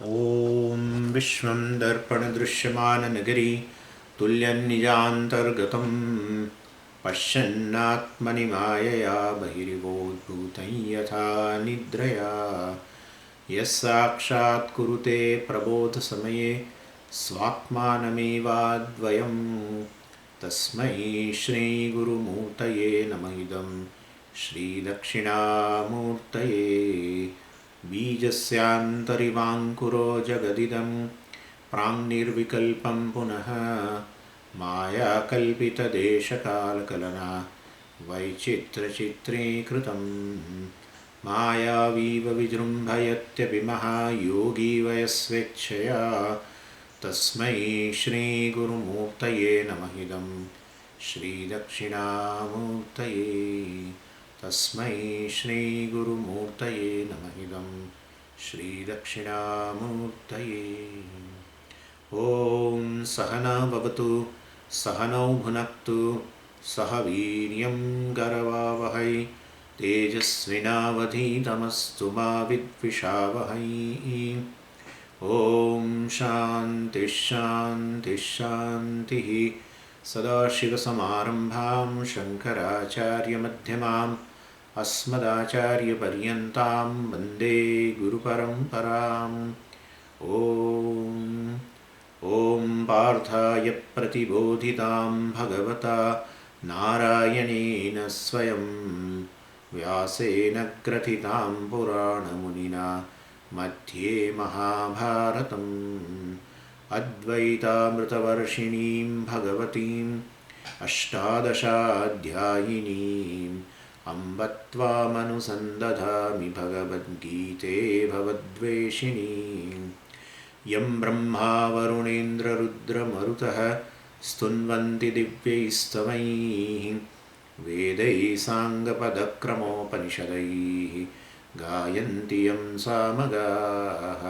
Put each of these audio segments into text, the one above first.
ॐ विश्वं दर्पणदृश्यमाननगरी तुल्यन्निजान्तर्गतं पश्यन्नात्मनि मायया बहिरिवोद्भूतं यथा निद्रया यः साक्षात् कुरुते प्रबोधसमये स्वात्मानमेवाद्वयं तस्मै श्रीगुरुमूर्तये नमः इदं श्रीदक्षिणामूर्तये बीजस्यान्तरिवाङ्कुरो जगदिदं प्राङ्निर्विकल्पं पुनः मायाकल्पितदेशकालकलना वैचित्रचित्रीकृतं मायावीव विजृम्भयत्यपि महायोगी वयस्वेच्छया तस्मै श्रीगुरुमूर्तये नमः इदं श्रीदक्षिणामूर्तये तस्मै श्रीगुरुमूर्तये नमः इदं श्रीदक्षिणामूर्तये ॐ सहना भवतु सहनौ भुनक्तु सह वीर्यं करवावहै तेजस्विनावधीतमस्तु मा विद्विषावहै ॐ शान्तिः शान्तिः शान्तिः सदाशिवसमारम्भां शङ्कराचार्यमध्यमाम् अस्मदाचार्यपर्यन्तां वन्दे गुरुपरम्पराम् ॐ पार्थाय प्रतिबोधितां भगवता नारायणेन स्वयं व्यासेन ग्रथितां पुराणमुनिना मध्ये महाभारतम् अद्वैतामृतवर्षिणीं भगवतीम् अष्टादशाध्यायिनीम् अम्ब त्वामनुसन्दधामि भगवद्गीते भवद्वेषिणीम् यं ब्रह्मा वरुणेन्द्ररुद्रमरुतः स्तुन्वन्ति दिव्यैस्तवैः वेदैः साङ्गपदक्रमोपनिषदैः गायन्ति यं सामगाः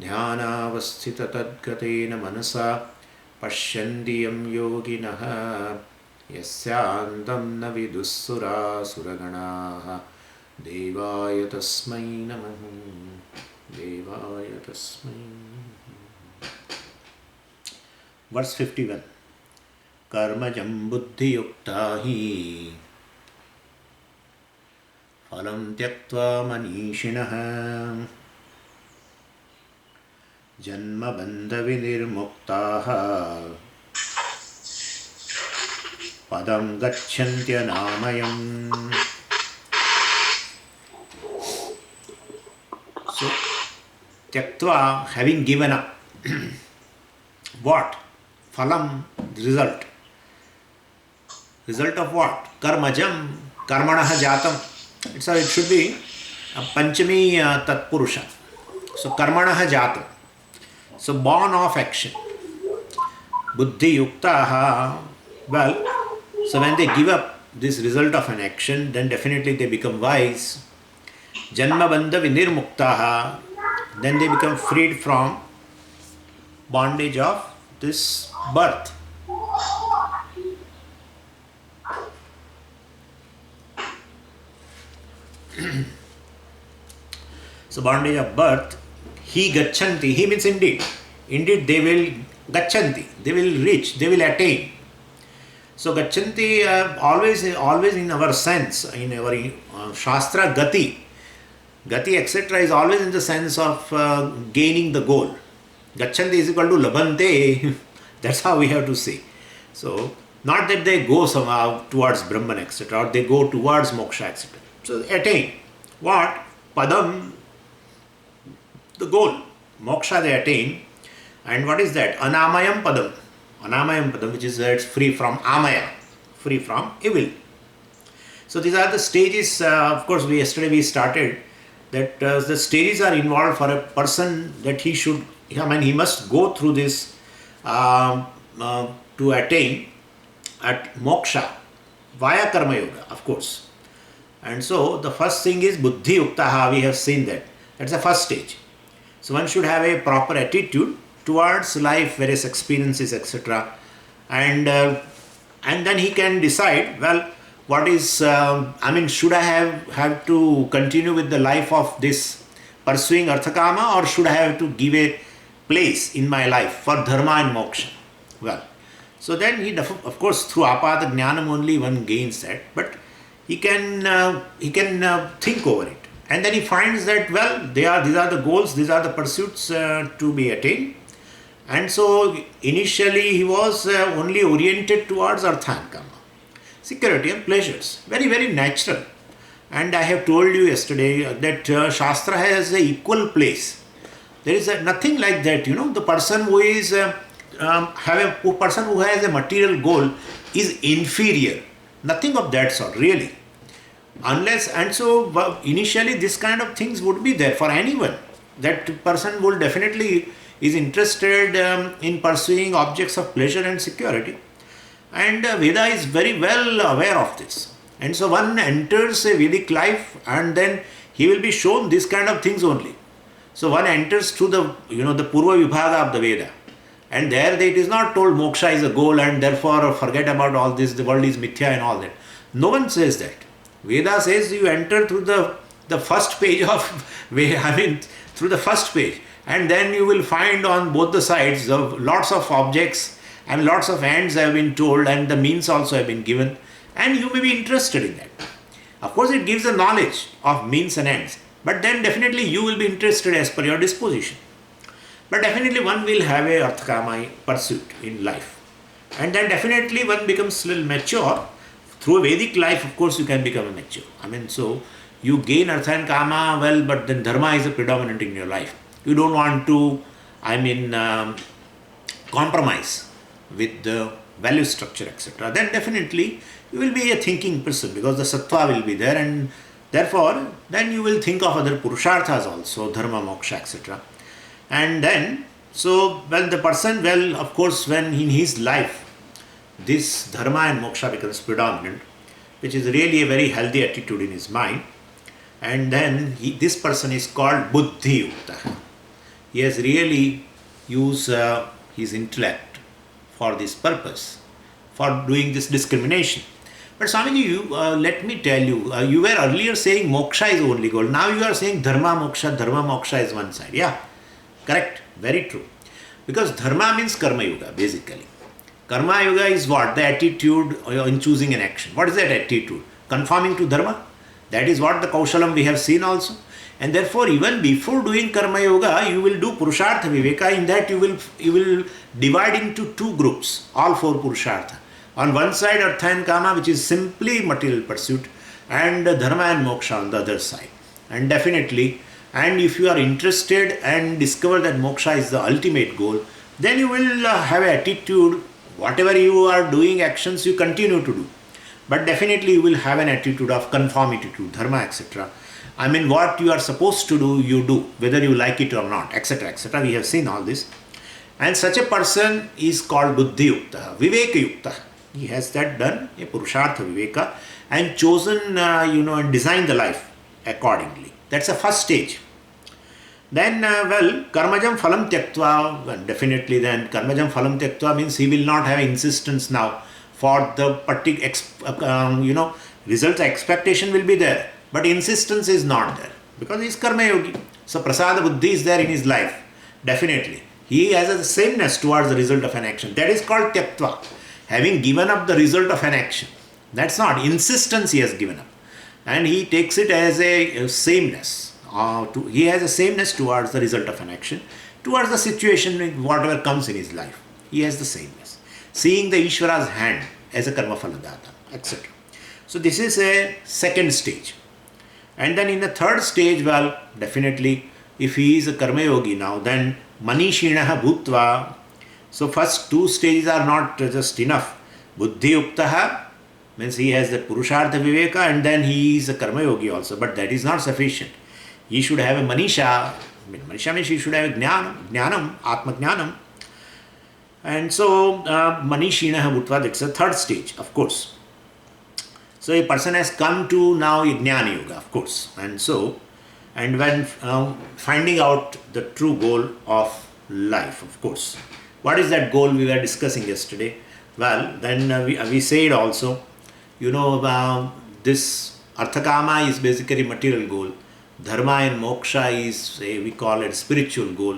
ध्यानावस्थिततद्गतेन मनसा पश्यन्ति यं योगिनः यस्यान्तं न विदुःसुरासुरगणाः देवाय तस्मै नमः देवाय तस्मै वर्स 51 कर्मजं बुद्धियुक्ता हि फलं त्यक्त्वा मनीषिणः जन्मबन्धविनिर्मुक्ताः पदं गच्छन्त्यनामयम्. So, tyaktva, having given up, what? Phalam, result. Result of what? Karmajam, karmanaha jatam. It should be a panchami tatpurusha. So, karmanaha jatam. So, born of action. Buddhi yuktaha, well, so when they give up this result of an action, then definitely they become wise. Janma bandha vinirmuktaha, then they become freed from bondage of this birth. So bondage of birth, he gachanti, he means indeed. Indeed they will gachanti, they will reach, they will attain. So gachanti always in our sense, in our shastra gati etc. is always in the sense of gaining the goal. Gachanti is equal to labhante. That's how we have to say. So not that they go somehow towards Brahman etc. or they go towards moksha etc. So attain. What? Padam, the goal. Moksha they attain. And what is that? Anamayam padam. Anamayam padam, which is where it's free from amaya, free from evil. So these are the stages. Of course, yesterday we started that the stages are involved for a person that he must go through this to attain at moksha via karma yoga, of course. And so the first thing is buddhi yuktaha. We have seen that. That's the first stage. So one should have a proper attitude towards life, various experiences, etc. And then he can decide, well, what is, should I have to continue with the life of this pursuing Arthakama, or should I have to give a place in my life for Dharma and Moksha? Well, so then he, of course, through Apada Jnanam only one gains that, but he can think over it. And then he finds that, well, these are the goals, these are the pursuits to be attained. And so initially he was only oriented towards Artha and Kama, security and pleasures, very, very natural. And I have told you yesterday that Shastra has an equal place. There is nothing like that, the person who is person who has a material goal is inferior. Nothing of that sort, really. And so initially this kind of things would be there for anyone. That person will definitely is interested in pursuing objects of pleasure and security. And Veda is very well aware of this. And so one enters a Vedic life and then he will be shown this kind of things only. So one enters through the Purva Vibhaga of the Veda. And there it is not told moksha is a goal and therefore forget about all this, the world is mithya and all that. No one says that. Veda says you enter through the first page of, through the first page. And then you will find on both the sides lots of objects and lots of ends have been told and the means also have been given. And you may be interested in that. Of course, it gives the knowledge of means and ends. But then definitely you will be interested as per your disposition. But definitely one will have a Arthakama pursuit in life. And then definitely one becomes a little mature. Through a Vedic life, of course, you can become a mature. So you gain Artha and Kama, well, but then Dharma is a predominant in your life. You don't want to, compromise with the value structure, etc. Then definitely you will be a thinking person because the sattva will be there, and therefore then you will think of other purusharthas also, dharma, moksha, etc. And then, the person, of course, when in his life this dharma and moksha becomes predominant, which is really a very healthy attitude in his mind, and then this person is called buddhi yukta. He has really used his intellect for this purpose, for doing this discrimination. But Swamiji, let me tell you, you were earlier saying moksha is only goal. Now you are saying dharma moksha is one side. Yeah, correct, very true. Because dharma means karma yoga, basically. Karma yoga is what? The attitude in choosing an action. What is that attitude? Conforming to dharma. That is what the Kaushalam we have seen also. And therefore, even before doing karma yoga, you will do purushartha viveka. In that you will divide into two groups, all four purushartha. On one side, Artha and Kama, which is simply material pursuit, and Dharma and Moksha on the other side. And definitely, and if you are interested and discover that Moksha is the ultimate goal, then you will have an attitude, whatever you are doing, actions you continue to do. But definitely you will have an attitude of conformity to Dharma, etc. What you are supposed to do, you do, whether you like it or not, etc., etc. We have seen all this. And such a person is called Buddhi Yukta, Viveka Yukta. He has that done, a Purushartha Viveka, and chosen, and designed the life accordingly. That's the first stage. Then, Karmajam Phalam Tyaktva, well, definitely then Karmajam Phalam Tyaktva means he will not have insistence now for the particular, results expectation will be there, but insistence is not there because he is Karma Yogi. So, Prasada Buddhi is there in his life, definitely. He has a sameness towards the result of an action. That is called Tyaktva. Having given up the result of an action. That's not insistence he has given up. And he takes it as a sameness. He has a sameness towards the result of an action, towards the situation, whatever comes in his life. He has the sameness. Seeing the Ishvara's hand as a karma phaladata, etc. So this is a second stage. And then in the third stage, definitely, if he is a karma yogi now, then manishinaha bhutva. So first two stages are not just enough. Buddhi yuktaha means he has the Purushartha Viveka and then he is a Karma Yogi also. But that is not sufficient. He should have a Manisha. Manisha means he should have a Jnanam, Atma Jnanam. And so Manishinaha Bhutva, that's the third stage, of course. So a person has come to now Jnana Yoga, of course. And when finding out the true goal of life, of course. What is that goal we were discussing yesterday? Well, then we said also, this Arthakama is basically material goal. Dharma and moksha is, we call it spiritual goal,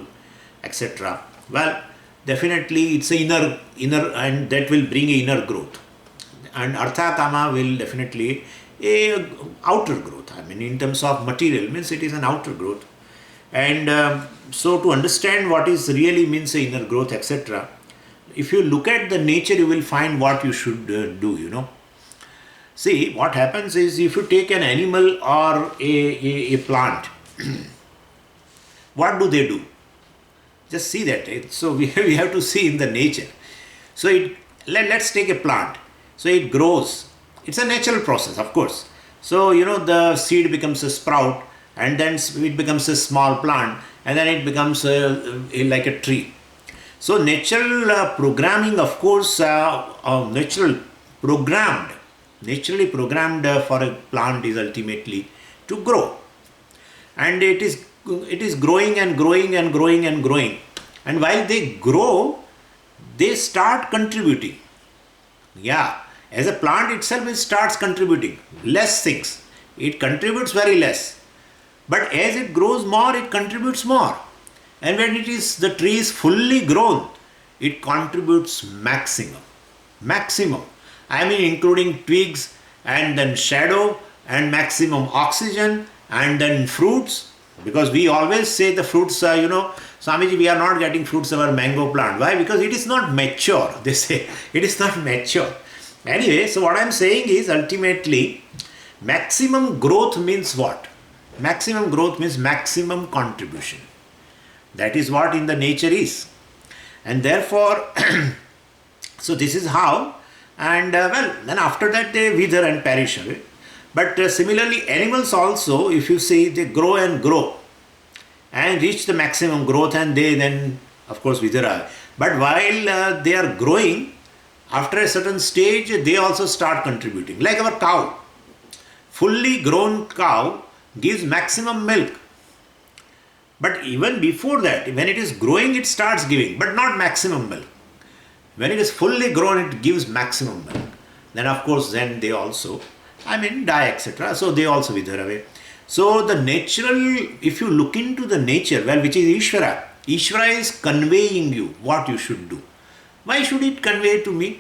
etc. Well, definitely it's a inner, and that will bring inner growth. And artha kama will definitely a outer growth. I mean, in terms of material, means it is an outer growth. And so to understand what is really means inner growth, etc., if you look at the nature, you will find what you should do. See, what happens is, if you take an animal or a plant, what do? Just see that. So we have to see in the nature. So let's take a plant. So it grows. It's a natural process, of course. So, the seed becomes a sprout, and then it becomes a small plant, and then it becomes like a tree. So natural programming, of course, naturally programmed for a plant is ultimately to grow. And it is growing and growing and growing and growing. And while they grow, they start contributing. Yeah, as a plant itself, it starts contributing less things. It contributes very less. But as it grows more, it contributes more. And when the tree is fully grown, it contributes maximum. I mean, including twigs and then shadow and maximum oxygen and then fruits. Because we always say the fruits, Swamiji, we are not getting fruits of our mango plant. Why? Because it is not mature. They say it is not mature. Anyway, so what I am saying is, ultimately, maximum growth means what? Maximum growth means maximum contribution. That is what in the nature is. And therefore, so this is how, and then after that they wither and perish away. But similarly, animals also, if you see, they grow and reach the maximum growth, and they then, of course, wither away. But while they are growing, after a certain stage, they also start contributing. Like our cow. Fully grown cow gives maximum milk. But even before that, when it is growing, it starts giving, but not maximum milk. When it is fully grown, it gives maximum milk. Then, of course, then they also, die, etc. So they also wither away. So the natural, if you look into the nature, well, which is Ishvara. Ishvara is conveying you what you should do. Why should it convey to me?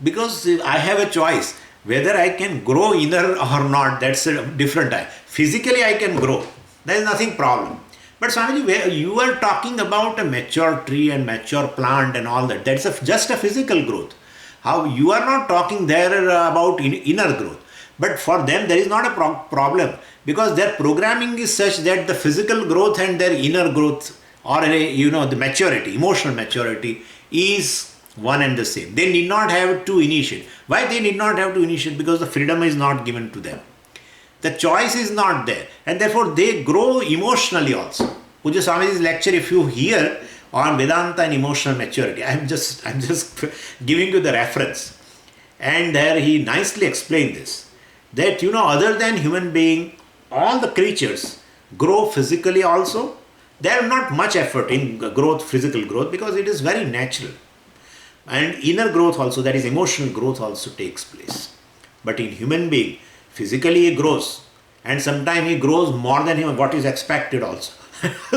Because I have a choice. Whether I can grow inner or not, that's a different time. Physically, I can grow. There is nothing problem. But Swamiji, where you are talking about a mature tree and mature plant and all that, that's just a physical growth. How you are not talking there about inner growth. But for them, there is not a problem, because their programming is such that the physical growth and their inner growth, or the maturity, emotional maturity, is one and the same. They need not have to initiate. Why they need not have to initiate? Because the freedom is not given to them. The choice is not there, and therefore they grow emotionally also. Puja Swamiji's lecture, if you hear on Vedanta and emotional maturity, I'm just giving you the reference, and there he nicely explained this, that other than human being, all the creatures grow physically also. There is not much effort in growth, physical growth, because it is very natural, and inner growth also, that is emotional growth, also takes place. But in human being, physically he grows, and sometimes he grows more than what is expected also.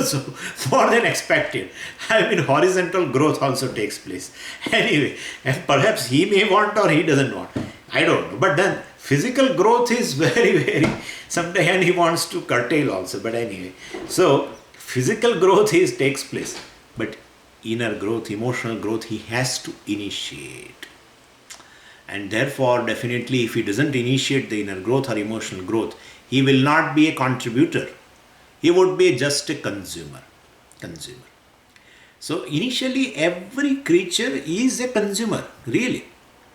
So, more than expected. Horizontal growth also takes place. Anyway, and perhaps he may want or he doesn't want. I don't know. But then, physical growth is very, sometimes, and he wants to curtail also. But anyway, so, physical growth takes place. But inner growth, emotional growth, he has to initiate. And therefore, definitely, if he doesn't initiate the inner growth or emotional growth, he will not be a contributor. He would be just a consumer. So, initially, every creature is a consumer, really.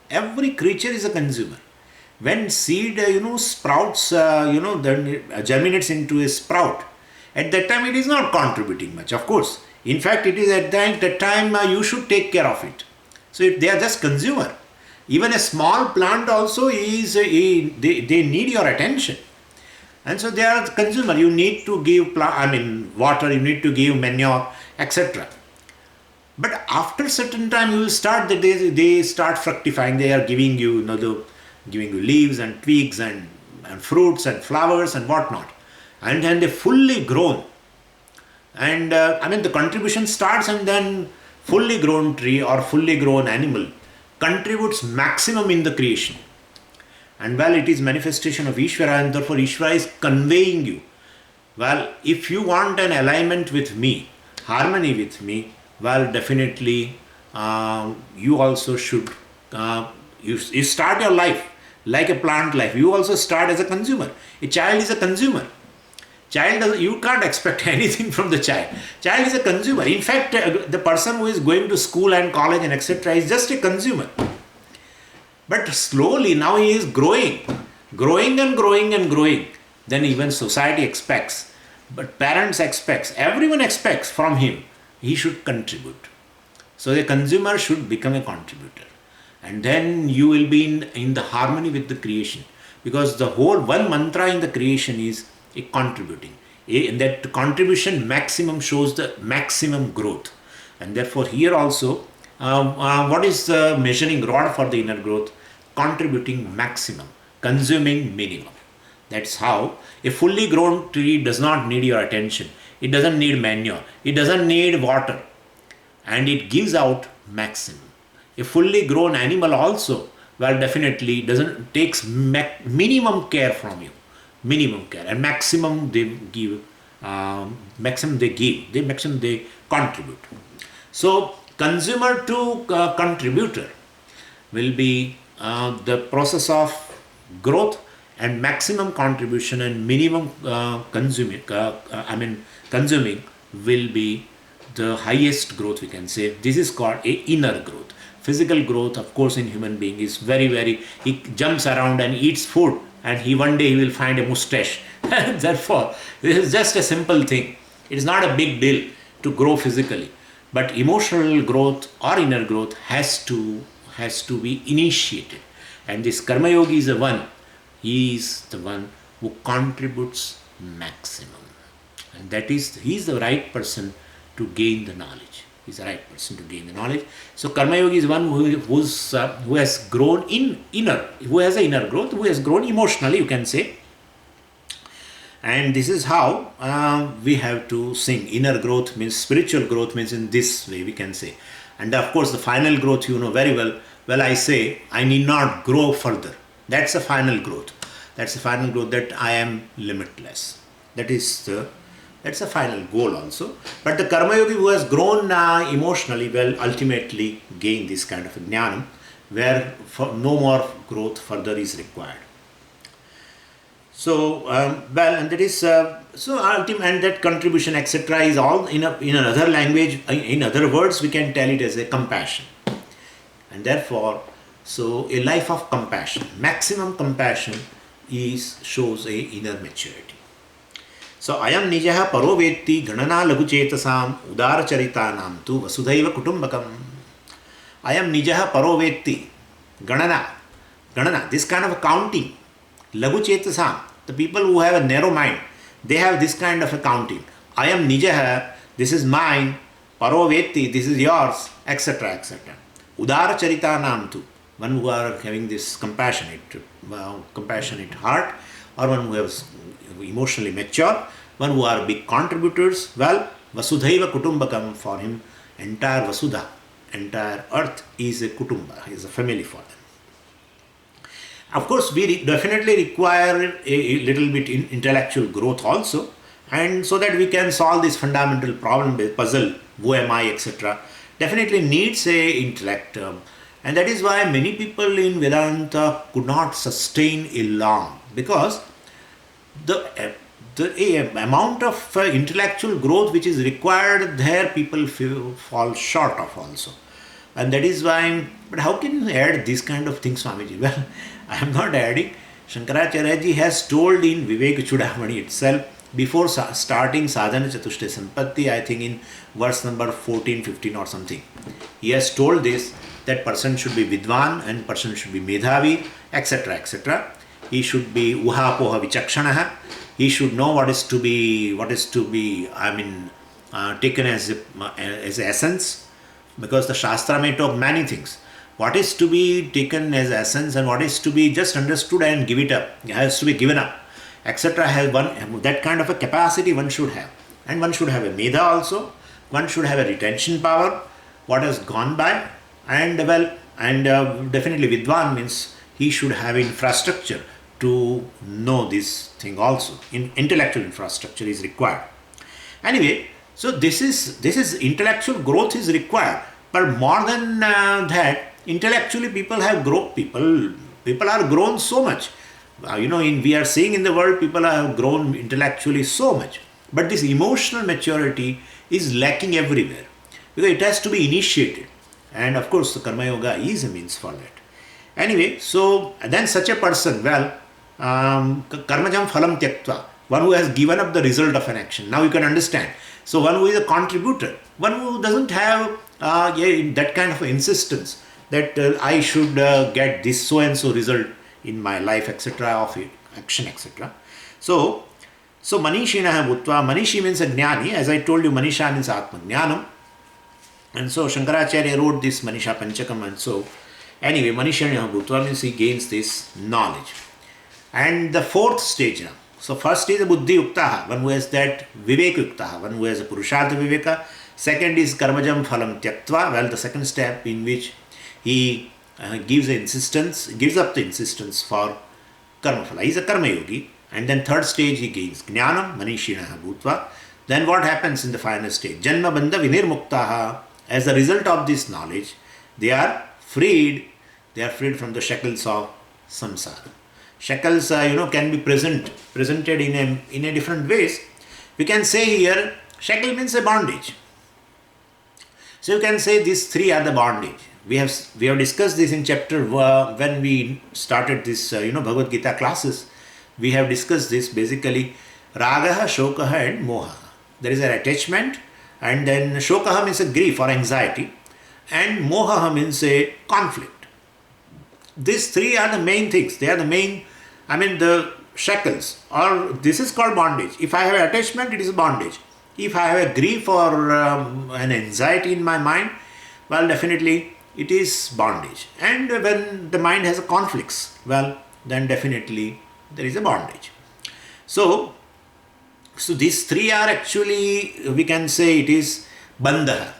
Every creature is a consumer. When seed, sprouts, then germinates into a sprout, at that time, it is not contributing much, of course. In fact, it is at that time you should take care of it. So, they are just consumer. Even a small plant also is, they need your attention. And so they are the consumer. You need to give water, you need to give manure, etc. But after certain time, you will start that they start fructifying. They are giving you, giving you leaves and twigs and fruits and flowers and whatnot. and then they fully grown. And the contribution starts, and then fully grown tree or fully grown animal contributes maximum in the creation. And it is manifestation of Ishvara, and therefore Ishvara is conveying you. If you want an alignment with me, harmony with me, definitely you also should, you start your life like a plant life. You also start as a consumer. A child is a consumer. You can't expect anything from the child. Child is a consumer. In fact, the person who is going to school and college and etc. is just a consumer. But slowly now he is growing and growing and growing. Then even society expects, but parents expects, everyone expects from him, he should contribute. So the consumer should become a contributor. And then you will be in the harmony with the creation. Because the whole one mantra in the creation is a contributing. And that contribution maximum shows the maximum growth. And therefore here also, what is the measuring rod for the inner growth? Contributing maximum, consuming minimum. That's how a fully grown tree does not need your attention. It doesn't need manure. It doesn't need water. And it gives out maximum. A fully grown animal also, definitely takes minimum care from you. Minimum care. And maximum they give. Maximum they contribute. So consumer to contributor will be the process of growth, and maximum contribution and minimum consuming will be the highest growth, we can say. This is called a inner growth. Physical growth, of course, in human being is very, he jumps around and eats food, and one day he will find a mustache. Therefore, this is just a simple thing. It is not a big deal to grow physically. But emotional growth or inner growth has to be initiated. And this Karma Yogi is the one. He is the one who contributes maximum. And he is the right person to gain the knowledge. He is the right person to gain the knowledge. So Karma Yogi is one who has grown who has an inner growth, who has grown emotionally, you can say. And this is how we have to sing. Inner growth means, spiritual growth means in this way, we can say. And of course, the final growth you know very well. I say, I need not grow further. That's the final growth. That's the final growth, that I am limitless. That's the final goal also. But the Karma Yogi who has grown emotionally will ultimately gain this kind of jnanam, where no more growth further is required. So, and that is, ultimate, and that contribution, etc., is all in another language, in other words, we can tell it as a compassion. And therefore, so a life of compassion, maximum compassion shows a inner maturity. So, ayam nijaha paro vetti ganana laguchetasam udaracharitanam tu vasudhaiva kutumbakam. Ayam nijaha paro vetti ganana, this kind of accounting. Laguchetasam, the people who have a narrow mind, they have this kind of accounting. Ayam nijaha, this is mine. Paro vetti, this is yours, etc., etc. Udara charita tu, one who are having this compassionate heart, or one who is emotionally mature, one who are big contributors. Vasudhaiva kutumbakam, for him, entire Vasudha, entire earth is a kutumba, is a family for them. Of course, we definitely require a little bit in intellectual growth also, and so that we can solve this fundamental problem, puzzle, who am I, etc. Definitely needs a intellect, and that is why many people in Vedanta could not sustain a long, because the amount of intellectual growth which is required there, people fall short of also. And that is why, but how can you add these kind of things, Swamiji? Well, I am not adding. Shankaracharya ji has told in Vivek Chudamani itself, before starting Sadhana Chatushtaya Sampatti, I think in verse number 14, 15 or something, he has told this, that person should be Vidwan and person should be Medhavi, etc., etc. He should be Uhapoha Vichakshanaha. He should know what is to be taken as essence, because the Shastra may talk many things. What is to be taken as essence and what is to be just understood and give it up, it has to be given up. etc. has one, that kind of a capacity one should have. And one should have a medha also. One should have a retention power, what has gone by. And definitely Vidwan means he should have infrastructure to know this thing also. Intellectual infrastructure is required. Anyway, so this is intellectual growth is required. But more than that, intellectually people have grown. People are grown so much. We are seeing in the world people have grown intellectually so much. But this emotional maturity is lacking everywhere because it has to be initiated. And of course, the Karma Yoga is a means for that. Anyway, so then such a person, karmajam phalam tyaktva, one who has given up the result of an action. Now you can understand. So one who is a contributor, one who doesn't have that kind of insistence that I should get this so and so result in my life, etc., of action, etc. So manishinaha bhutva, manishi means a jnani. As I told you, manisha means atma jnanam. And so Shankaracharya wrote this Manisha Panchakam, and so anyway, Manishanaha Bhutva means he gains this knowledge. And the fourth stage now. So first is a Buddhi Yuktaha, one who has that Vivek Yuktaha, one who has a Purushartha Viveka. Second is Karmajam Phalam Tyaktva, the second step in which he gives up the insistence for Karma Phala. He is a Karma Yogi. And then third stage he gains Jnanam, Manishinaha Bhutva. Then what happens in the final stage? Janma Bandha Vinirmuktaha. As a result of this knowledge, they are freed from the shackles of samsara. Shackles, can be presented in a different ways. We can say here, shackle means a bondage. So you can say these three are the bondage. We have discussed this in chapter when we started this, Bhagavad Gita classes. We have discussed this basically, ragaha, shokaha and moha. There is an attachment. And then shokaha means a grief or anxiety, and mohaha means a conflict. These three are the main things. They are the main, the shackles, or this is called bondage. If I have attachment, it is bondage. If I have a grief or an anxiety in my mind, definitely it is bondage. And when the mind has a conflicts, then definitely there is a bondage. So these three are actually, we can say it is bandha.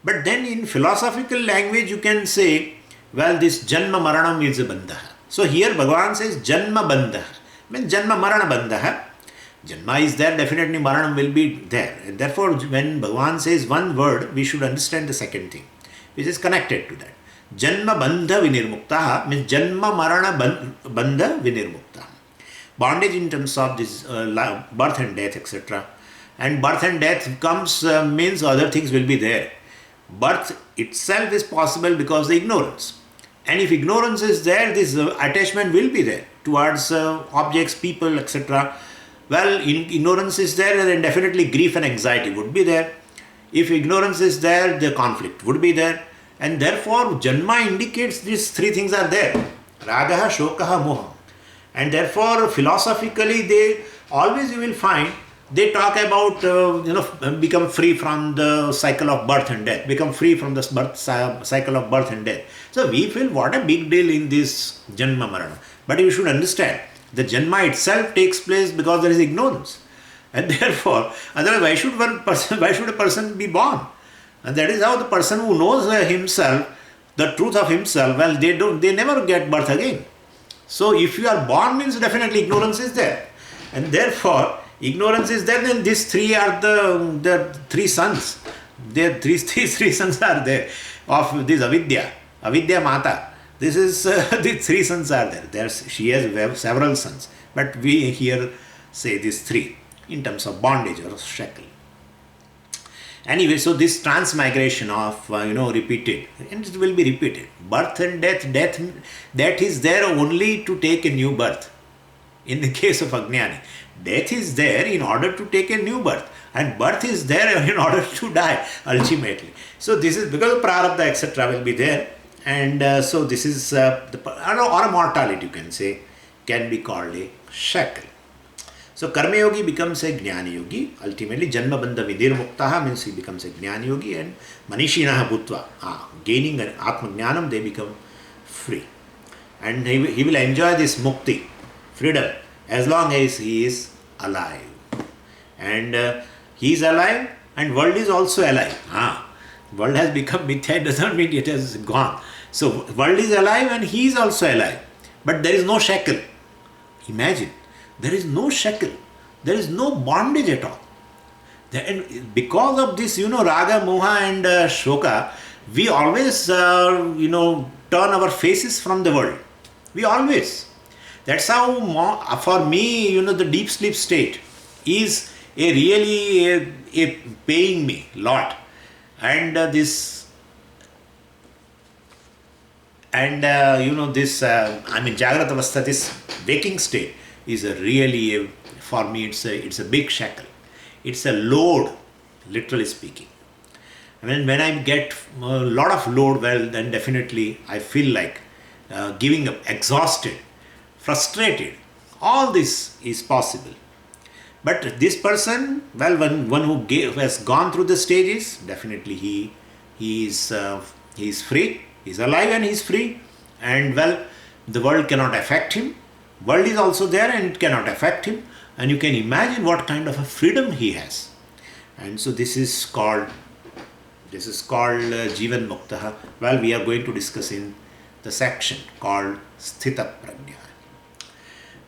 But then in philosophical language you can say, this janma maranam is a bandha. So here Bhagavan says janma bandha, means janma marana bandha. Janma is there, definitely maranam will be there. And therefore when Bhagavan says one word, we should understand the second thing, which is connected to that. Janma bandha vinirmuktaha means janma marana bandha vinirmuktaha. Bondage in terms of this birth and death, etc. And birth and death comes, means other things will be there. Birth itself is possible because of the ignorance. And if ignorance is there, this attachment will be there towards objects, people, etc. Ignorance is there, then definitely grief and anxiety would be there. If ignorance is there, the conflict would be there. And therefore, Janma indicates these three things are there. Ragaha, Shokaha, Moha. And therefore, philosophically, they always, you will find, they talk about, become free from the cycle of birth and death, become free from the cycle of birth and death. So we feel what a big deal in this Janma Marana. But you should understand, the Janma itself takes place because there is ignorance. And therefore, otherwise, why should a person be born? And that is how the person who knows himself, the truth of himself, they never get birth again. So if you are born means definitely ignorance is there. And therefore, ignorance is there, then these three are the three sons. These three sons are there of this Avidya Mata. This is, these three sons are there. She has several sons. But we here say these three in terms of bondage or shackle. Anyway, so this transmigration of, repeated, and it will be repeated. Birth and death is there only to take a new birth. In the case of Ajnani, death is there in order to take a new birth. And birth is there in order to die, ultimately. So this is because prarabdha, etc. will be there. And so this is, or a mortality, you can say, can be called a shackle. So Karma Yogi becomes a Jnana Yogi. Ultimately, Janma Bandha Vidirmuktaha means he becomes a Jnana Yogi, and Manishinaha Bhutva, gaining an Atma Jnanam, they become free. And he will enjoy this mukti, freedom, as long as he is alive. And he is alive and world is also alive. World has become mithya, it does not mean it has gone. So world is alive and he is also alive. But there is no shackle. Imagine, there is no shackle. There is no bondage at all. And because of this, raga, moha and shoka, we always, turn our faces from the world. We always. That's how, for me, the deep sleep state is really paying me a lot. And this Jagrata Avastha, this waking state is really, for me, it's a big shackle. It's a load, literally speaking. When I get a lot of load, well, then definitely I feel like giving up, exhausted, frustrated. All this is possible. But this person, well, one who has gone through the stages, definitely he is free, he is alive and he is free. And well, the world cannot affect him. World is also there and it cannot affect him. And you can imagine what kind of a freedom he has. And so this is called Jivan Muktaha. Well, we are going to discuss in the section called Sthita Prajna.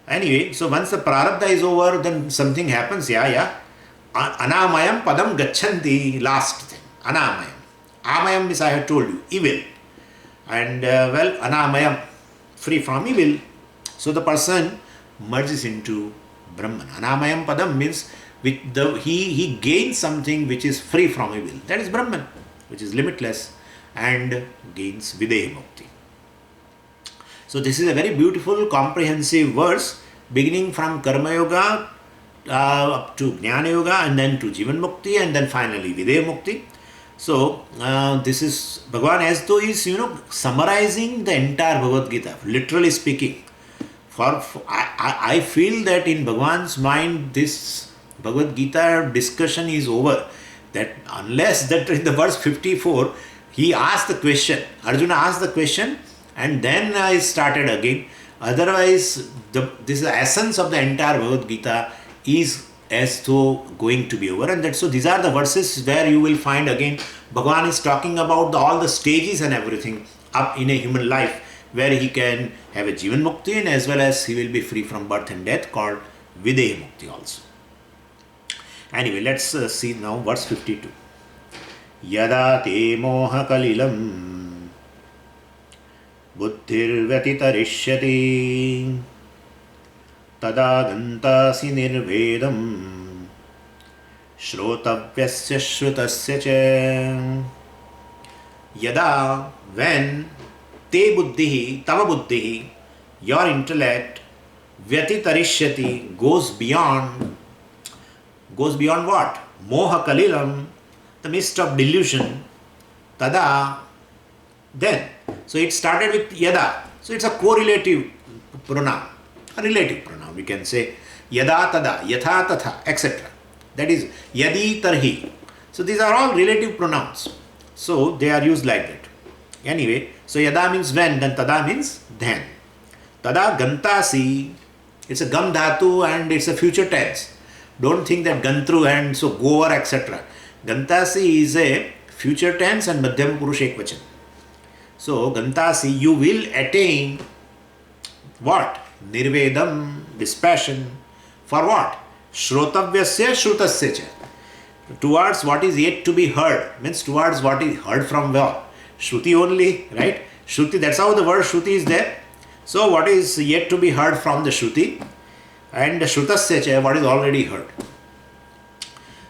Anyway, so once the prarabdha is over, then something happens. Anamayam padam gachanti, last thing. Anamayam. Amayam is, I have told you, evil. And anamayam, free from evil. So the person merges into Brahman. Anamayam padam means he gains something which is free from evil. That is Brahman, which is limitless and gains Videha Mukti. So this is a very beautiful, comprehensive verse beginning from Karma Yoga up to Jnana Yoga and then to Jivan Mukti and then finally Videha Mukti. So this is Bhagavan as though is summarizing the entire Bhagavad Gita, literally speaking. I feel that in Bhagavan's mind this Bhagavad Gita discussion is over. That unless that in the verse 54 he asked the question, Arjuna asked the question and then I started again. Otherwise, this essence of the entire Bhagavad Gita is as though going to be over. And so these are the verses where you will find again Bhagavan is talking about all the stages and everything up in a human life where he can have a Jivan Mukti and as well as he will be free from birth and death, called Videha Mukti also. Anyway, let's see now verse 52. Yada te moha kalilam buddhir vyatitarishyati tada gantasi nirvedam shrotavyasya shrutasya cha. Yada, when te buddhihi, tava buddhihi, your intellect, vyatitarishyati, goes beyond what? Moha kalilam, the mist of delusion. Tada, then. So it started with yada. So it's a correlative pronoun, a relative pronoun. We can say yada tada, yatha tatha, etc. That is yadi tarhi. So these are all relative pronouns. So they are used like that. Anyway, so yada means when, then tada means then. Tada gantasi, it's a gam dhatu and it's a future tense. Don't think that gantru and so go over, etc. Gantasi is a future tense and madhyam purusha ekvachan. So gantasi, you will attain what? Nirvedam, dispassion. For what? Shrotavyasya shrutasya cha. Towards what is yet to be heard. Means towards what is heard from where? Shruti only, right? Shruti, that's how the word Shruti is there. So what is yet to be heard from the Shruti? And Shrutasya cha, what is already heard.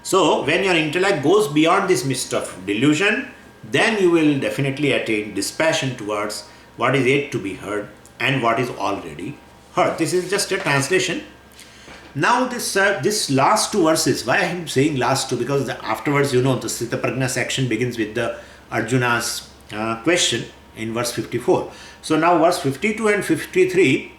So when your intellect goes beyond this mist of delusion, then you will definitely attain dispassion towards what is yet to be heard and what is already heard. This is just a translation. Now this last two verses, why I am saying last two? Because afterwards, the Sthita Prajna section begins with the Arjuna's question in verse 54. So now verse 52 and 53,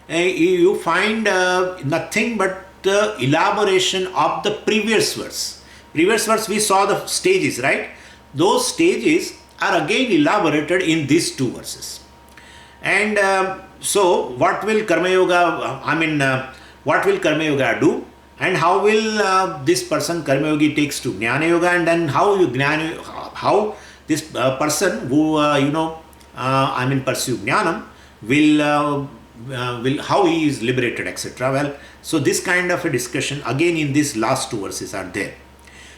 you find nothing but the elaboration of the previous verse. Previous verse we saw the stages, right? Those stages are again elaborated in these two verses. And so what will Karma Yoga, what will Karma Yoga do, and how will this person Karma Yogi takes to Jnana Yoga, and then how this person who pursue Jnanam will how he is liberated, etc. Well, so this kind of a discussion again in these last two verses are there.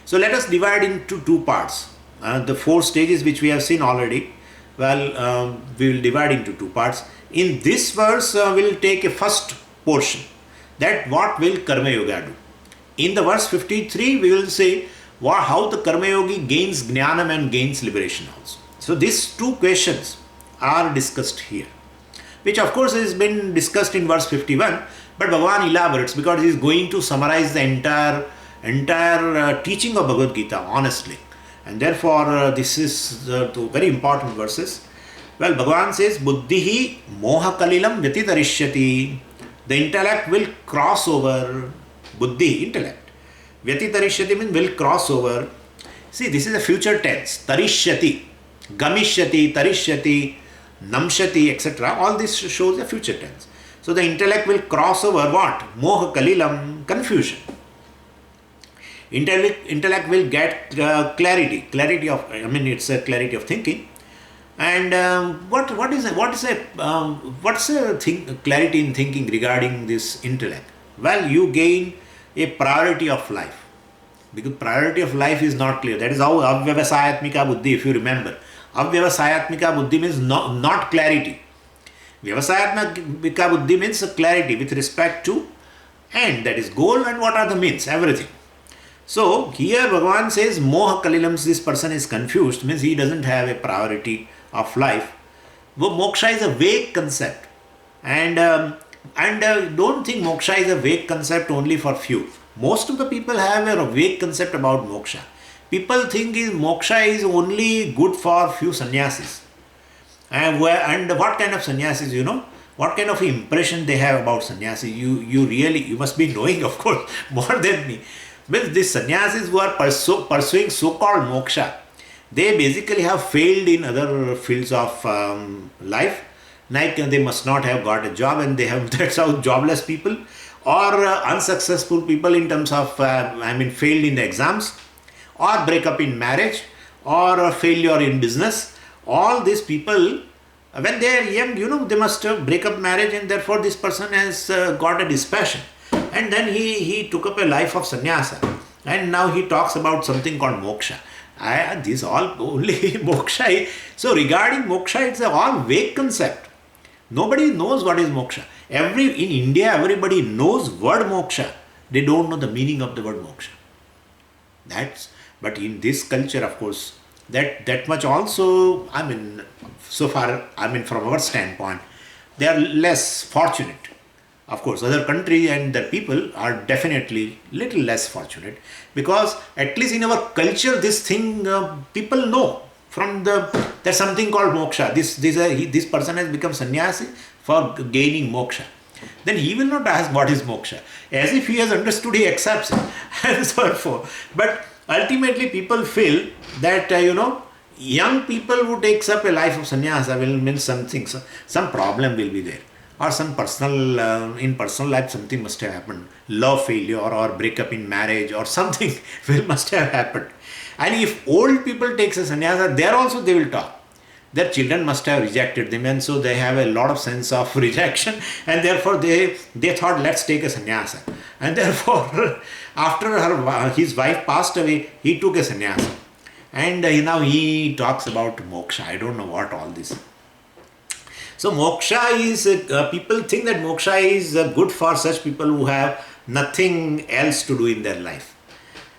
So let us divide into two parts. The four stages which we have seen already, well, we will divide into two parts. In this verse, we will take a first portion, that what will Karma Yoga do. In the verse 53, we will say how the Karma Yogi gains Jnanam and gains liberation also. So these two questions are discussed here, which of course has been discussed in verse 51, but Bhagavan elaborates because he is going to summarize the entire teaching of Bhagavad Gita honestly, and therefore this is two very important verses. Well, Bhagavan says, Buddhihi moha kalilam vyatitarishyati. The intellect will cross over. Buddhi, intellect. Vyatitarishyati means will cross over. See, this is a future tense. Tarishyati, gamishyati, tarishyati, namshati, etc. All this shows a future tense. So the intellect will cross over what? Moha kalilam, confusion. Intellect will get clarity of, it's a clarity of thinking. And what's clarity in thinking regarding this intellect? Well, you gain a priority of life, because priority of life is not clear. That is how avyavasayatmika buddhi, if you remember. Avyavasayatmika buddhi means not clarity. Vyavasayatmika buddhi means clarity with respect to end, that is goal, and what are the means, everything. So here Bhagavan says moha kalilam, this person is confused, means he doesn't have a priority of life. Moksha is a vague concept, and don't think moksha is a vague concept only for few. Most of the people have a vague concept about moksha. People think moksha is only good for few sannyasis. And what kind of sannyasis, what kind of impression they have about sannyasi? You must be knowing, of course, more than me. But these sannyasis who are pursuing so-called moksha, they basically have failed in other fields of life. Like they must not have got a job, and that's how jobless people, or unsuccessful people in terms of failed in the exams, or break up in marriage, or failure in business. All these people, when they are young, they must break up marriage, and therefore this person has got a dispassion, and then he took up a life of sannyasa, and now he talks about something called moksha. This all only moksha. So regarding moksha, it's a all vague concept. Nobody knows what is moksha. In India, everybody knows word moksha. They don't know the meaning of the word moksha. But in this culture, of course, that much also, so far, from our standpoint, they are less fortunate. Of course, other countries and their people are definitely little less fortunate, because at least in our culture, this thing people know. There's something called moksha. This person has become sannyasi for gaining moksha. Then he will not ask what is moksha. As if he has understood, he accepts it, and so forth. But ultimately, people feel that young people who takes up a life of sannyasa will mean something. Some problem will be there, or some in personal life something must have happened. Love failure or breakup in marriage or something must have happened. And if old people takes a sannyasa, there also they will talk. Their children must have rejected them, and so they have a lot of sense of rejection, and therefore they thought, let's take a sannyasa. And therefore, after his wife passed away, he took a sannyasa. And now he talks about moksha. I don't know what all this. So moksha is, people think that moksha is good for such people who have nothing else to do in their life.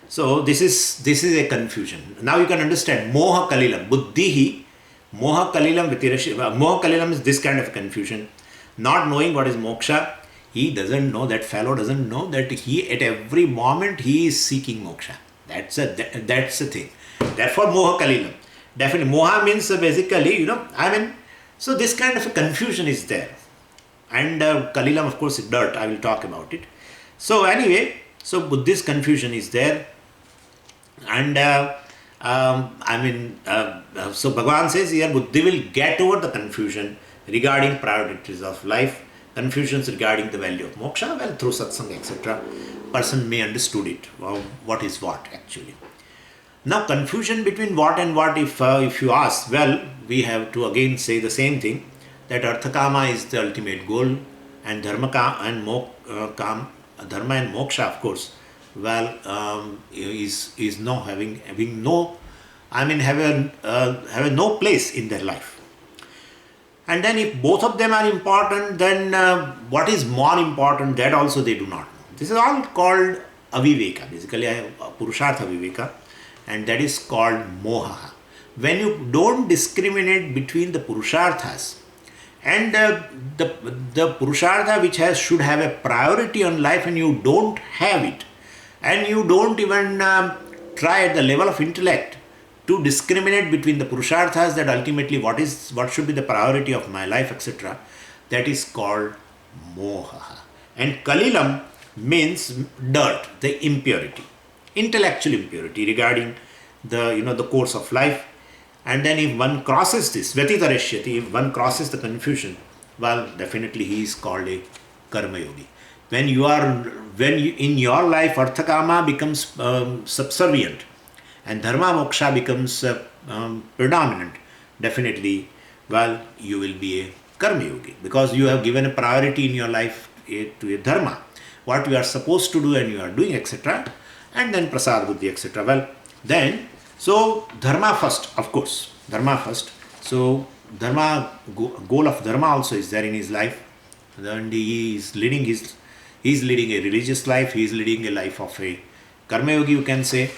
So this is a confusion. Now you can understand. Moha kalilam, buddhihi, moha kalilam vitirashya. Moha kalilam is this kind of confusion. Not knowing what is moksha, he doesn't know, that fellow doesn't know that he at every moment he is seeking moksha. That's a thing. Therefore moha kalilam. Definitely moha means basically, so this kind of a confusion is there. And kalilam, of course, is dirt. I will talk about it. So anyway, so Buddhist confusion is there. And so Bhagavan says here, Buddhi will get over the confusion regarding priorities of life. confusions regarding the value of moksha? Well, through satsang, etc., person may understood it, what is what actually. Now, confusion between what and what, if you ask, well, we have to again say the same thing, that arthakama is the ultimate goal, and dharma and moksha, of course, well, is no having no, have no place in their life. And then if both of them are important, then what is more important, that also they do not know. This is all called aviveka, basically purushartha viveka, and that is called moha. When you don't discriminate between the purusharthas, and the purushartha which should have a priority on life, and you don't have it, and you don't even try at the level of intellect to discriminate between the purusharthas, that ultimately what should be the priority of my life, etc., that is called moha. And kalilam means dirt, the impurity, intellectual impurity regarding the course of life. And then if one crosses this, vyatitarashyati, if one crosses the confusion, well, definitely he is called a karma yogi. When in your life arthakama becomes subservient and dharma moksha becomes predominant, definitely, well, you will be a karma yogi, because you have given a priority in your life to a dharma, what you are supposed to do and you are doing, etc. And then prasad buddhi, etc. Well, then, so dharma first, of course, dharma first. So dharma, goal of dharma also is there in his life. And he is leading a religious life, he is leading a life of a karma yogi, you can say.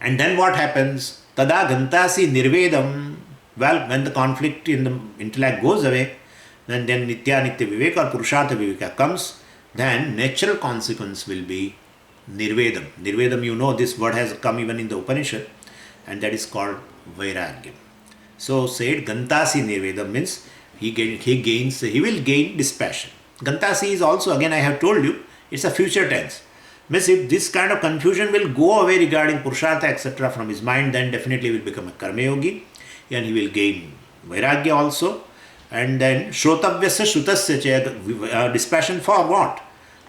And then what happens? Tada gantasi nirvedam. Well, when the conflict in the intellect goes away, then nitya viveka or purushartha viveka comes, then natural consequence will be nirvedam. Nirvedam, this word has come even in the Upanishad, and that is called vairagyam. So said gantasi nirvedam means he will gain dispassion. Gantasi is also, again I have told you, it's a future tense. Means if this kind of confusion will go away regarding purushartha, etc. from his mind, then definitely he will become a karma yogi, and he will gain vairagya also. And then shrotavyasya shrutasya cha, dispassion for what?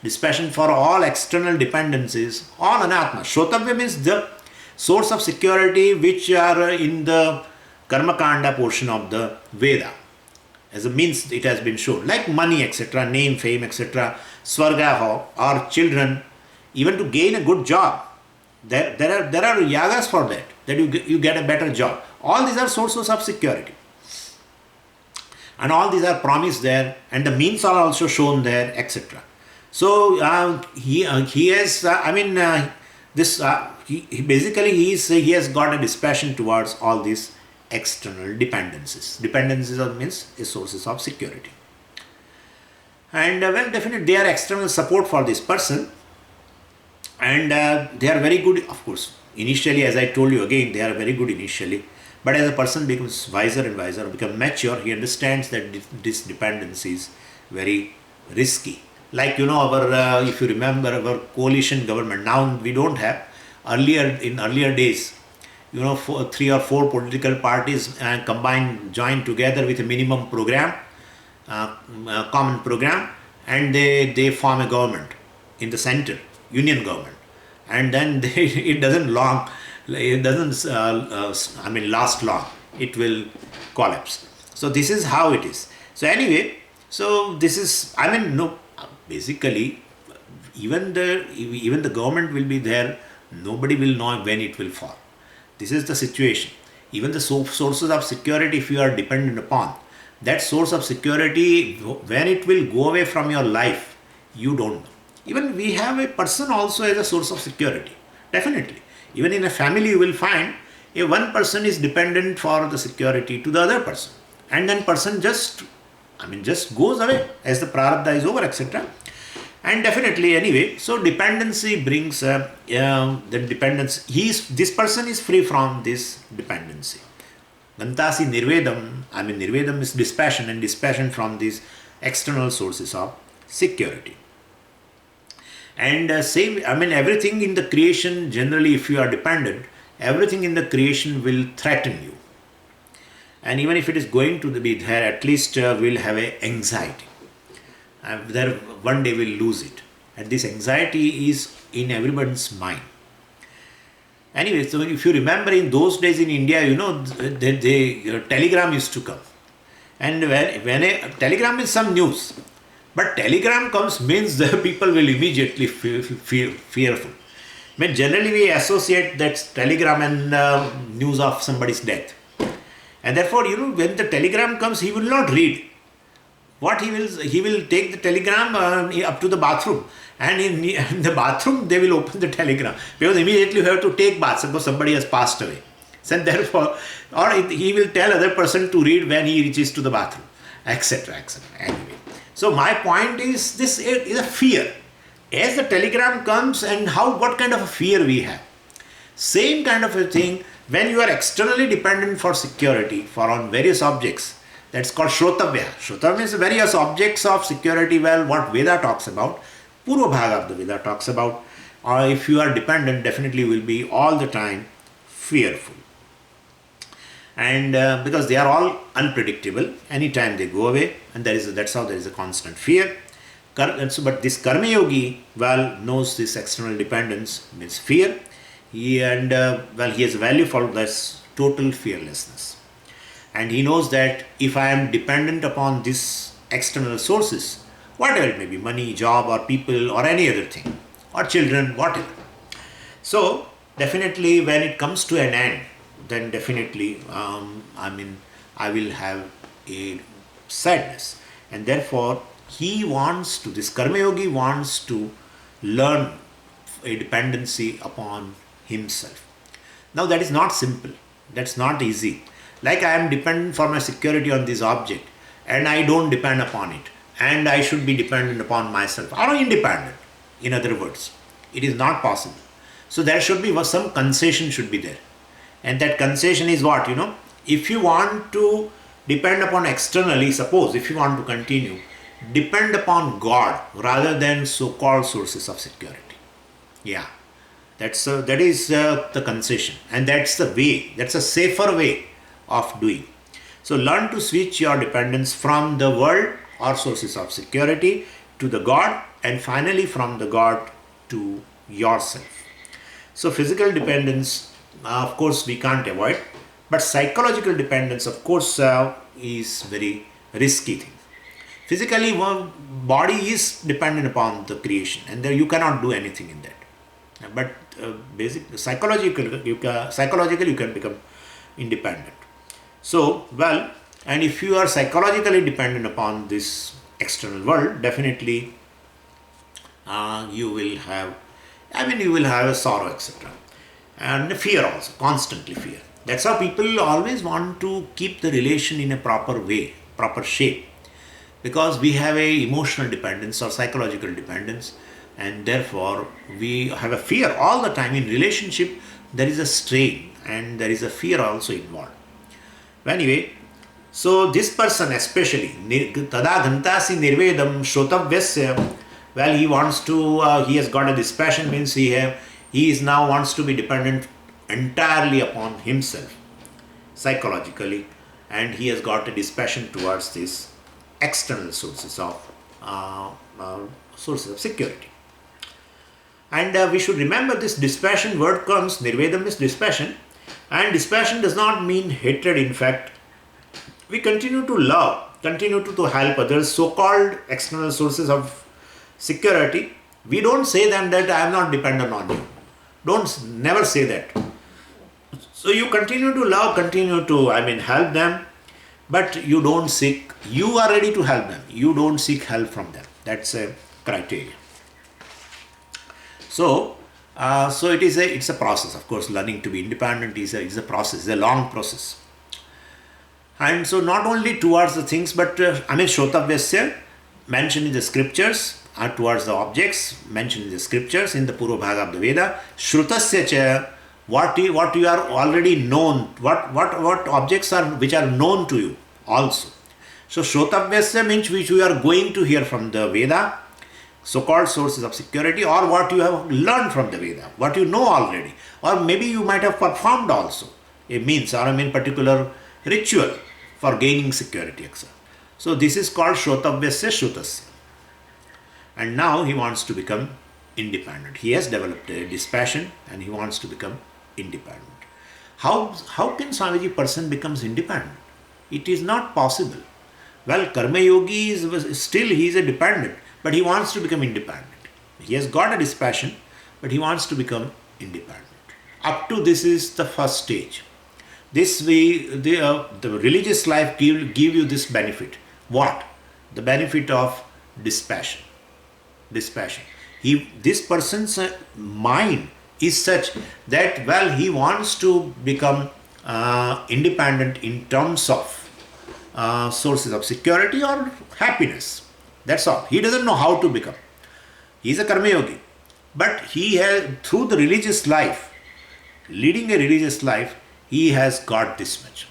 Dispassion for all external dependencies, all anatma. Shrotavya means the source of security which are in the karma kanda portion of the Veda. As a means it has been shown, like money, etc., name, fame, etc., swarga or children, even to gain a good job. There are yagas for that you get a better job. All these are sources of security. And all these are promised there, and the means are also shown there, etc. So he has, he has got a dispassion towards all these external dependencies. Dependencies means sources of security. And well, definitely they are external support for this person, and they are very good, of course. Initially, as I told you again, they are very good initially. But as a person becomes wiser and wiser, becomes mature, he understands that this dependency is very risky. Like, our, if you remember, our coalition government, now we don't have. In earlier days, 3 or 4 political parties joined together with a minimum program, common program, and they form a government in the center, union government. And then it doesn't last long. It will collapse. So this is how it is. So anyway, so this is, basically, even the government will be there, nobody will know when it will fall. This is the situation. Even the sources of security, if you are dependent upon, that source of security, when it will go away from your life, you don't know. Even we have a person also as a source of security. Definitely. Even in a family, you will find one person is dependent for the security to the other person. And then person just goes away as the prarabdha is over, etc. And definitely, anyway, so dependency brings the dependence. This person is free from this dependency. Gantasi nirvedam, nirvedam is dispassion, and dispassion from these external sources of security. And everything in the creation, generally, if you are dependent, everything in the creation will threaten you. And even if it is going to be there, at least will have a anxiety. There one day we'll lose it. And this anxiety is in everyone's mind. Anyway, so if you remember in those days in India, the telegram used to come. And when a telegram is some news, but telegram comes means the people will immediately feel fearful. I mean, generally we associate that telegram and news of somebody's death. And therefore, when the telegram comes, he will not read. What he will take the telegram up to the bathroom, and in the bathroom they will open the telegram, because immediately you have to take bath. Suppose somebody has passed away, so therefore, he will tell other person to read when he reaches to the bathroom, etc., etc. Anyway, so my point is, this is a fear. As the telegram comes, and what kind of a fear we have. Same kind of a thing when you are externally dependent for security on various objects. That's called Shrotavya. Shrotavya means various objects of security. Well, what Veda talks about, Purva Bhaga of the Veda talks about, or if you are dependent, definitely will be all the time fearful. And because they are all unpredictable, anytime they go away, and that's how there is a constant fear. But this Karma Yogi, knows this external dependence means fear. He has a value for this total fearlessness. And he knows that if I am dependent upon these external sources, whatever it may be, money, job, or people, or any other thing, or children, whatever. So, definitely when it comes to an end, then definitely, I will have a sadness. And therefore, this Karma Yogi wants to learn a dependency upon himself. Now, that is not simple. That's not easy. Like I am dependent for my security on this object, and I don't depend upon it, and I should be dependent upon myself, or independent. In other words, it is not possible. So there should be some concession should be there, and that concession is what, if you want to depend upon externally, suppose if you want to continue, depend upon God rather than so-called sources of security. Yeah, that is the concession, and that's the way. That's a safer way of doing. So learn to switch your dependence from the world or sources of security to the God, and finally from the God to yourself. So physical dependence, of course, we can't avoid, but psychological dependence, of course, is very risky thing. Physically, one body is dependent upon the creation, and there you cannot do anything in that. But psychologically you can become independent. So, and if you are psychologically dependent upon this external world, definitely you will have a sorrow, etc. And fear also, constantly fear. That's how people always want to keep the relation in a proper way, proper shape. Because we have a emotional dependence or psychological dependence, and therefore we have a fear all the time. In relationship, there is a strain and there is a fear also involved. Anyway, so this person especially, tada ghantasi nirvedam shrotavyasya, he wants to, he has got a dispassion, means he is now wants to be dependent entirely upon himself, psychologically, and he has got a dispassion towards these external sources of security. And we should remember this dispassion word comes, nirvedam is dispassion. And dispassion does not mean hatred. In fact, we continue to love, continue to help others, so-called external sources of security. We don't say them that I am not dependent on you. Never say that. So you continue to love, continue to, help them, but you don't seek, you are ready to help them. You don't seek help from them. That's a criteria. So it's a process. Of course, learning to be independent is a process, it's a long process. And so not only towards the things, but Shrotavyasya mentioned in the scriptures, towards the objects mentioned in the scriptures in the Purva Bhaga of the Veda. Shrutasya cha, what you are already known, what objects are which are known to you also. So Shrotavyasya means which you are going to hear from the Veda, so-called sources of security, or what you have learned from the Veda, what you know already, or maybe you might have performed also a means or particular ritual for gaining security, etc. So this is called Shrotavyasya Shrutasya. and now he wants to become independent. He has developed a dispassion and he wants to become independent. How can Swamiji person becomes independent? It is not possible. Well, Karma Yogi is still he is a dependent, but he wants to become independent. He has got a dispassion, but he wants to become independent. Up to this is the first stage. This way, the religious life give you this benefit. What? The benefit of dispassion. Dispassion. This person's mind is such that, well, he wants to become independent in terms of sources of security or happiness. That's all. He doesn't know how to become. He is a Karma Yogi. But he has, through the religious life, leading a religious life, he has got this much.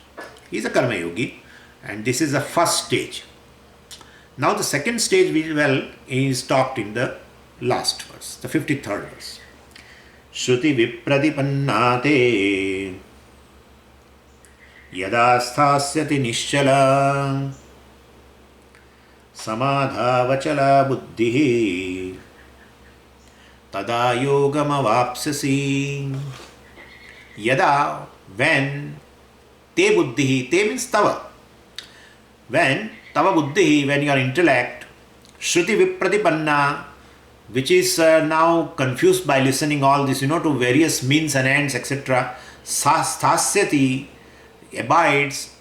He is a Karma Yogi, and this is the first stage. Now the second stage, is talked in the last verse, the 53rd verse. Shruti vipradipannate yada sthasyati nischala samadha vachala buddhihi tada yogam avapsasi. Yada, when, te buddhihi, te means tava. When tava buddhihi, when your intellect, shruti vipradipanna, which is now confused by listening all this, to various means and ends, etc. Sthasyati, abides.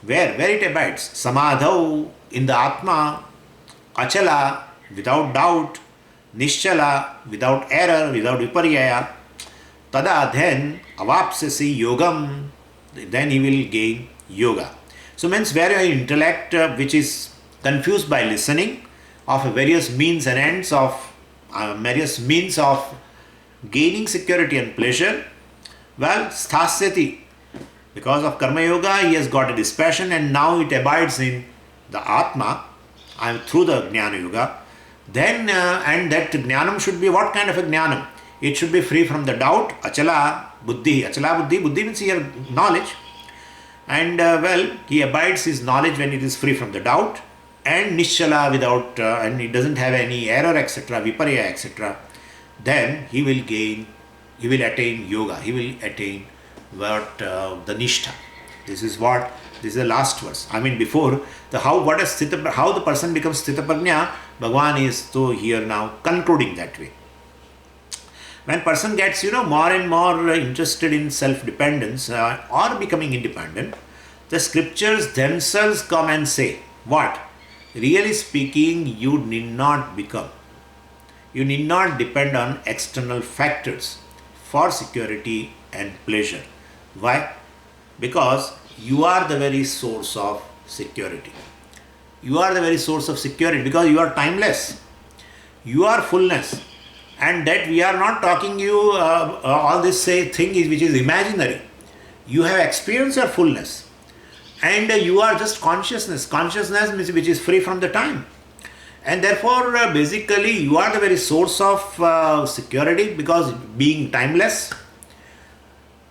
Where it abides? Samadhau, in the Atma. Achala, without doubt. Nischala, without error, without viparyaya. Tada, then, avapsasi yogam, then he will gain yoga. So means where your intellect, which is confused by listening of various means and ends of various means of gaining security and pleasure, well, sthasyati, because of Karma Yoga, he has got a dispassion and now it abides in the Atma and through the Jnana Yoga. Then, and that Jnanam should be what kind of a Jnanam? It should be free from the doubt. Achala buddhi. Achala buddhi. Buddhi means here knowledge. And he abides his knowledge when it is free from the doubt. And Nishala, without, and it doesn't have any error, etc., viparya, etc. Then he will attain yoga. He will attain the nishtha. This is the last verse. I mean, before how the person becomes sthita prajna, Bhagavan is to here now concluding that way. When person gets more and more interested in self-dependence or becoming independent, the scriptures themselves come and say, what? Really speaking, you need not become. You need not depend on external factors for security and pleasure. Why? Because you are the very source of security. You are the very source of security because you are timeless. You are fullness. And that we are not talking you all this thing which is imaginary. You have experienced your fullness. And you are just consciousness. Consciousness means which is free from the time. And therefore, basically, you are the very source of security because being timeless.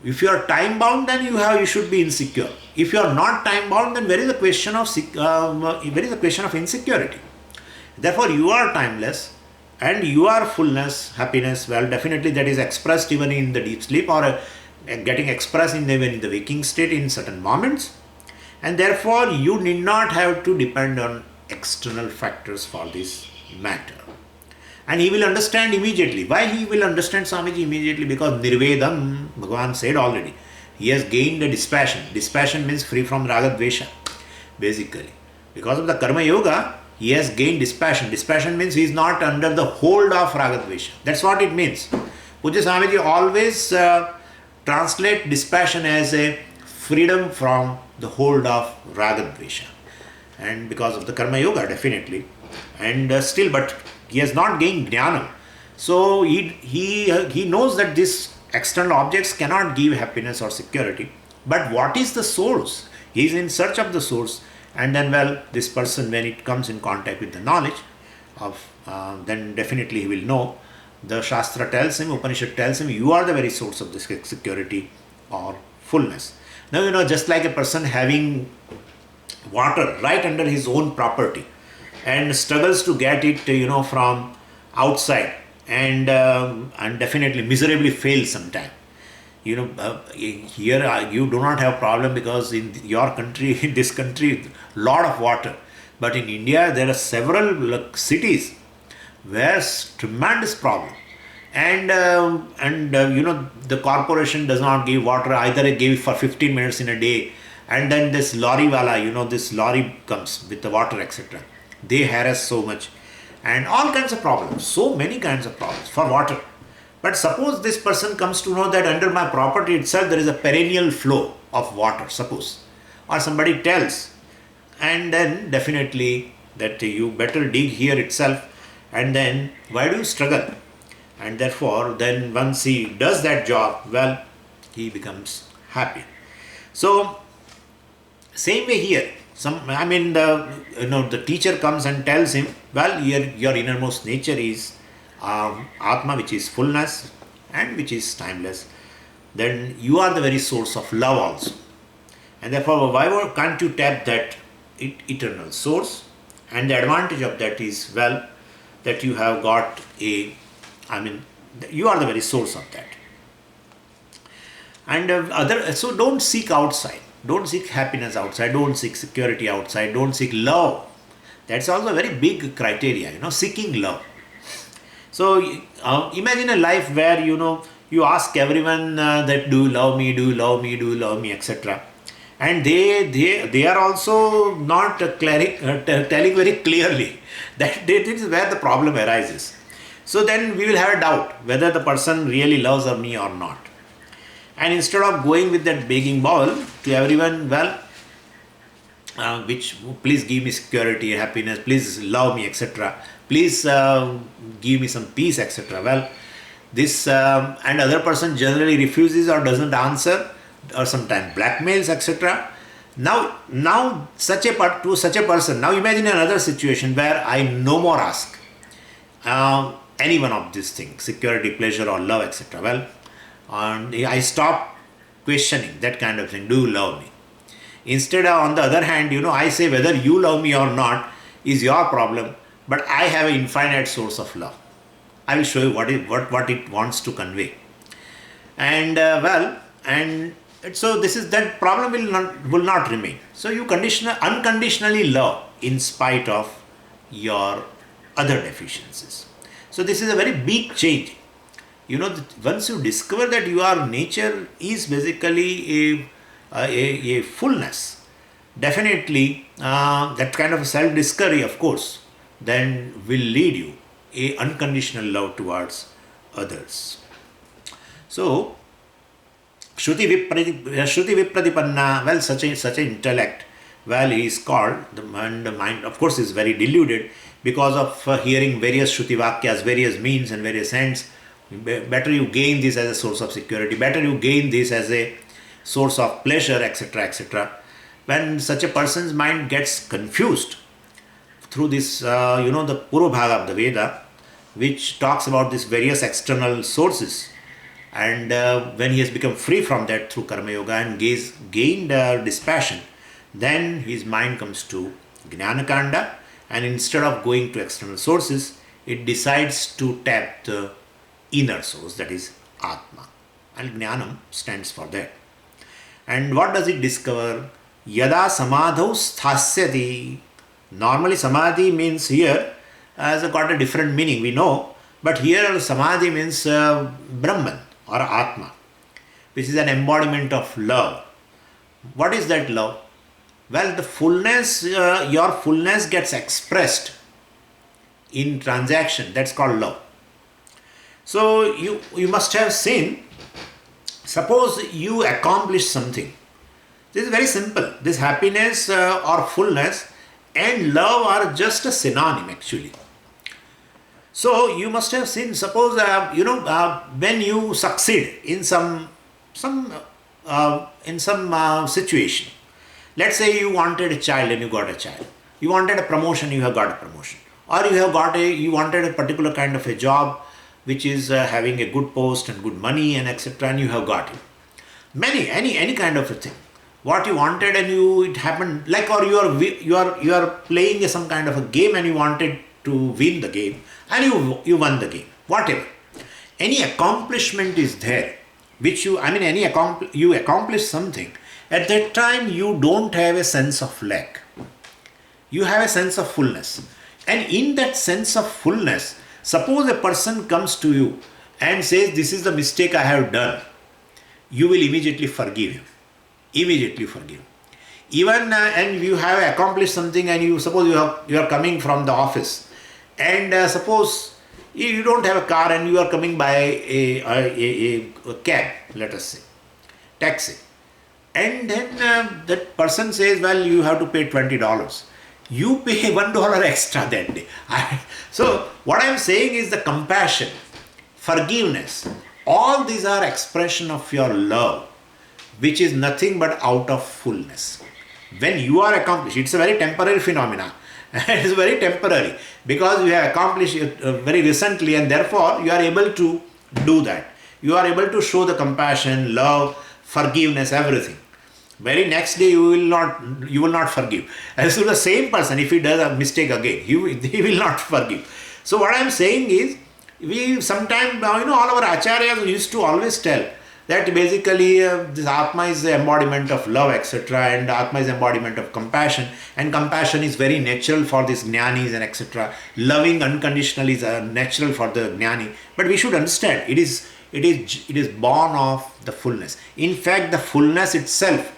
If you are time bound, then you should be insecure. If you are not time bound, then where is the question of insecurity? Therefore, you are timeless and you are fullness, happiness. Well, definitely that is expressed even in the deep sleep or getting expressed even in the waking state in certain moments. And therefore, you need not have to depend on external factors for this matter. And he will understand immediately. Why he will understand Swamiji immediately? Because Nirvedam, Bhagavan said already, he has gained a dispassion. Dispassion means free from Raga Dvesha, basically. Because of the Karma Yoga, he has gained dispassion. Dispassion means he is not under the hold of Raga Dvesha. That's what it means. Pujya Swamiji always translate dispassion as a freedom from the hold of Raga Dvesha. And because of the Karma Yoga, definitely. And still, but he has not gained Jnanam. So he knows that these external objects cannot give happiness or security. But what is the source? He is in search of the source. And then, this person, when it comes in contact with the knowledge of, then definitely he will know. The Shastra tells him, Upanishad tells him, you are the very source of this security or fullness. Now, just like a person having water right under his own property, and struggles to get it, from outside, and definitely miserably fails sometime. Here you do not have problem because in your country, in this country, lot of water. But in India, there are several cities where tremendous problem, and the corporation does not give water. Either it give for 15 minutes in a day, and then this lorry wala, this lorry comes with the water, etc. They harass so much, and all kinds of problems, so many kinds of problems for water. But suppose this person comes to know that under my property itself there is a perennial flow of water, suppose, or somebody tells, and then definitely that you better dig here itself, and then why do you struggle? And therefore, then once he does that job, well, he becomes happy. So, same way here. The teacher comes and tells him, well, your innermost nature is Atma, which is fullness and which is timeless. Then you are the very source of love also. And therefore, why can't you tap that eternal source? And the advantage of that is, well, that you have got you are the very source of that. And so don't seek outside. Don't seek happiness outside. Don't seek security outside. Don't seek love. That's also a very big criteria, seeking love. So imagine a life where, you ask everyone that do you love me, do you love me, do you love me, etc. And they are also not telling very clearly that this is where the problem arises. So then we will have a doubt whether the person really loves me or not. And instead of going with that begging bowl to everyone, well, please give me security, happiness, please love me, etc. Please give me some peace, etc. Well, this and other person generally refuses or doesn't answer, or sometimes blackmails, etc. Now such a person. Now imagine another situation where I no more ask any one of these things, security, pleasure, or love, etc. Well, and I stop questioning that kind of thing. Do you love me? Instead, on the other hand, I say whether you love me or not is your problem, but I have an infinite source of love. I will show you what it wants to convey. And so this is that problem will not remain. So you unconditionally love in spite of your other deficiencies. So this is a very big change. Once you discover that your nature is basically a fullness, definitely that kind of self-discovery, of course, then will lead you a unconditional love towards others. So, Shruti Vipradipanna, well, such an intellect, well, he is called, the mind, of course, is very deluded because of hearing various Shruti Vakyas, various means and various ends. Better you gain this as a source of security, better you gain this as a source of pleasure, etc., etc. When such a person's mind gets confused through this, the Purva Bhaga of the Veda, which talks about these various external sources, and when he has become free from that through Karma Yoga and gained dispassion, then his mind comes to Jnana Kanda, and instead of going to external sources, it decides to tap the inner source, that is Atma. And Jnanam stands for that. And what does it discover? Yada samadhau sthasyati. Normally samadhi means here has got a different meaning, we know, but here samadhi means Brahman or Atma, which is an embodiment of love. What is that love? Well, the fullness, your fullness gets expressed in transaction, that's called love. So you must have seen, suppose you accomplish something. This is very simple. This happiness or fullness and love are just a synonym actually. So you must have seen, suppose when you succeed in some situation. Let's say you wanted a child and you got a child. You wanted a promotion, you have got a promotion. Or you wanted a particular kind of a job which is having a good post and good money and etc. and you have got it. Any kind of a thing. what you wanted and it happened, like, or you are playing some kind of a game and you wanted to win the game and you won the game, whatever. Any accomplishment is there, which you accomplish something. At that time, you don't have a sense of lack. You have a sense of fullness. And in that sense of fullness, suppose a person comes to you and says, this is the mistake I have done, you will immediately forgive him. Immediately forgive. Even and you have accomplished something, and suppose you are coming from the office, and suppose you don't have a car and you are coming by a cab, let us say, taxi, and then that person says, well, you have to pay $20. You pay $1 extra that day. So what I am saying is the compassion, forgiveness, all these are expression of your love, which is nothing but out of fullness. When you are accomplished, it's a very temporary phenomena. It's very temporary because you have accomplished it very recently, and therefore you are able to do that. You are able to show the compassion, love, forgiveness, everything. Very next day you will not forgive. And so the same person, if he does a mistake again, he will not forgive. So what I am saying is, we sometimes, all our acharyas used to always tell that basically this Atma is the embodiment of love, etc. and Atma is embodiment of compassion, and compassion is very natural for these jnanis and etc. Loving unconditionally is natural for the jnani. But we should understand, it is born of the fullness. In fact, the fullness itself,